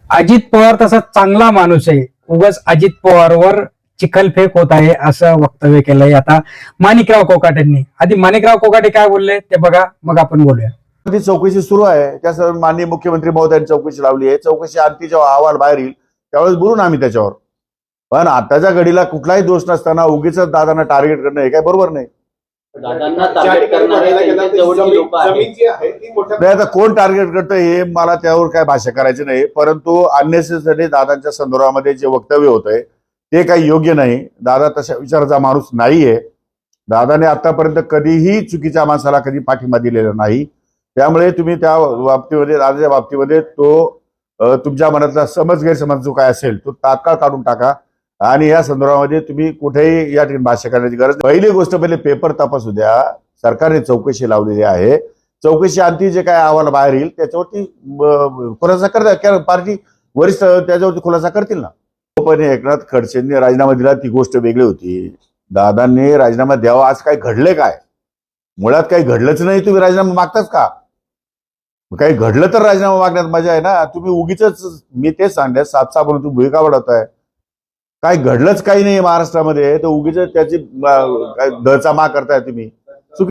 अजित पवार तसा चांगला माणूस आहे, उगाच अजित पवारवर चिखलफेक होत आहे असं वक्तव्य केलंय आता माणिकराव कोकाटेंनी. आधी माणिकराव कोकाटे काय बोलले ते बघा, मग आपण बोलूया. ती चौकशी सुरू आहे. त्या माननीय मुख्यमंत्री महोदयांनी चौकशी लावली आहे. चौकशी अंती जेव्हा अहवाल बाहेर येईल त्यावेळेस बोलून आम्ही त्याच्यावर. पण आताच्या घडीला कुठलाही दोष नसताना उगीच दादांना टार्गेट करणं हे काय बरोबर नाही. आता कोण टार्गेट करतं हे मला त्यावर काय भाष्य करायची नाही, परंतु अननेसेसरी दादांच्या संदर्भामध्ये जे वक्तव्य होत आहे ते काही योग्य नाही. दादा तशा विचाराचा माणूस नाहीये. दादाने आतापर्यंत कधीही चुकीच्या माणसाला कधी पाठिंबा दिलेला नाही. त्यामुळे तुम्ही त्या बाबतीमध्ये दादाच्या बाबतीमध्ये तो तुमच्या मनातला गैरसमज जो काय असेल तो तात्काळ काढून टाका आणि या संदर्भामध्ये तुम्ही कुठेही या ठिकाणी भाष्य करण्याची गरज. पहिली गोष्ट पहिले पेपर तपासू द्या. सरकारने चौकशी लावलेली आहे. चौकशी अंती जे काय अहवाल बाहेर येईल त्याच्यावरती खुलासा करता पार्टी वरिष्ठ त्याच्यावरती खुलासा करतील ना. पण एकनाथ खडसेंनी राजीनामा दिला ती गोष्ट वेगळी होती. दादांनी राजीनामा द्यावा. आज काय घडले काय? मुळात काही घडलंच नाही. तुम्ही राजीनामा मागताच का? काही घडलं तर राजीनामा मागण्यात मजा आहे ना. तुम्ही उगीच मी तेच सांगण्यात सातसा म्हणून तुम्ही भूमिका वाढवताय. काय घडलंच काही नाही महाराष्ट्रामध्ये तर उगीच त्याची दळचामा करताय तुम्ही.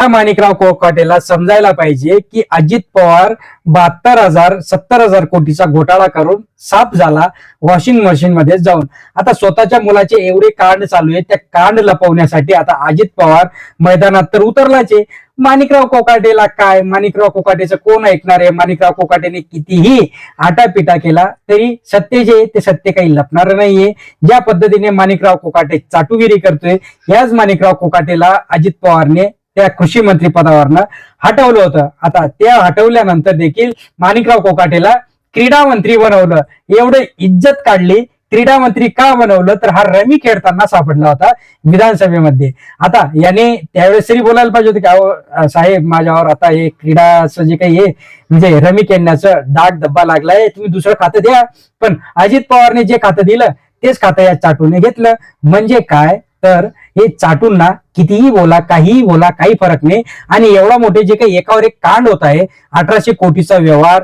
माणिकराव कोकाटेला समजायला पाहिजे की अजित पवार 72,000 70,000 कोटीचा घोटाळा करून साफ झाला वॉशिंग मशीन मध्ये जाऊन. आता स्वतःच्या मुलाचे एवढे कांड चालू आहे, त्या कांड लपवण्यासाठी आता अजित पवार मैदानात तर उतरलाचे. माणिकराव कोकाटेला काय, माणिकराव कोकाटेचं कोण ऐकणार आहे? माणिकराव कोकाटेने कितीही आटापिटा केला तरी सत्य जे ते सत्य काही लपणार नाहीये. ज्या पद्धतीने माणिकराव कोकाटे चाटुगिरी करतोय, याच माणिकराव कोकाटेला अजित पवारने त्या कृषी मंत्री पदावरनं हटवलं होतं. आता त्या हटवल्यानंतर देखील माणिकराव कोकाटेला क्रीडा मंत्री बनवलं. एवढं इज्जत काढली. क्रीडा मंत्री का बनवलं तर हा रमी खेळताना सापडला होता विधानसभेमध्ये. आता याने त्यावेळेस तरी बोलायला पाहिजे होते की साहेब माझ्यावर आता हे क्रीडाचं जे काही हे म्हणजे रमी खेळण्याचं डाग धब्बा लागलाय, तुम्ही दुसरं खातं द्या. पण अजित पवारने जे खातं दिलं तेच खातं या चाटूने घेतलं. म्हणजे काय तर हे चाटूंना कितीही बोला काहीही बोला काही फरक नाही. आणि एवढा मोठे जे काही एकावर एक कांड होत आहे, 1800 कोटीचा व्यवहार,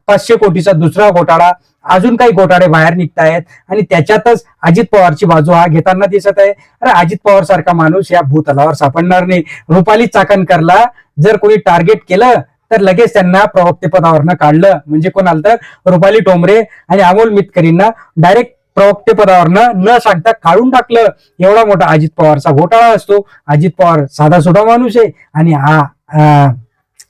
500 कोटीचा दुसरा घोटाळा, अजून काही घोटाळे बाहेर निघतायत आणि त्याच्यातच अजित पवारची बाजू हा घेताना दिसत आहे. अरे अजित पवार सारखा माणूस या भूतलावर सापडणार नाही. रुपाली चाकणकरला जर कोणी टार्गेट केलं तर लगेच त्यांना प्रवक्ते पदावरनं काढलं. म्हणजे कोणाला तर रुपाली टोमरे आणि अमोल मितकरींना डायरेक्ट प्रवक्ते पदावरनं न सांगता काढून टाकलं. एवढा मोठा अजित पवारचा घोटाळा असतो. अजित पवार साधा सुधा माणूस आहे आणि हा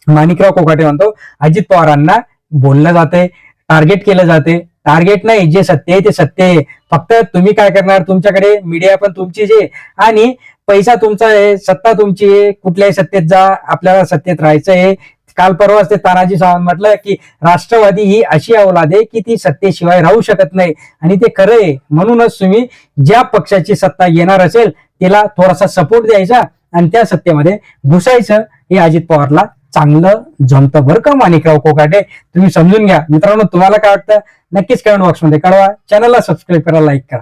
माणिकराव कोकाटे म्हणतो अजित पवारांना बोललं जाते, टार्गेट केलं जाते. टार्गेट नाही, जे सत्य आहे ते सत्य आहे. फक्त तुम्ही काय करणार, तुमच्याकडे मीडिया पण तुमचीच आहे आणि पैसा तुमचा आहे, सत्ता तुमची आहे. कुठल्याही सत्तेत जा, आपल्याला सत्तेत राहायचं आहे. काल परवाच ते तानाजी सावंत म्हटलं की राष्ट्रवादी ही अशी औलाद आहे की ती सत्तेशिवाय राहू शकत नाही आणि ते खरं आहे. म्हणूनच तुम्ही ज्या पक्षाची सत्ता येणार असेल त्याला थोडासा सपोर्ट द्यायचा आणि त्या सत्तेमध्ये घुसायचं. हे अजित पवारला चांगलं जमतं बरं का माणिकराव कोकाटे. तुम्ही समजून घ्या. मित्रांनो, तुम्हाला काय वाटतं नक्कीच कमेंट बॉक्समध्ये कळवा. चॅनलला सबस्क्राईब करा, लाईक करा.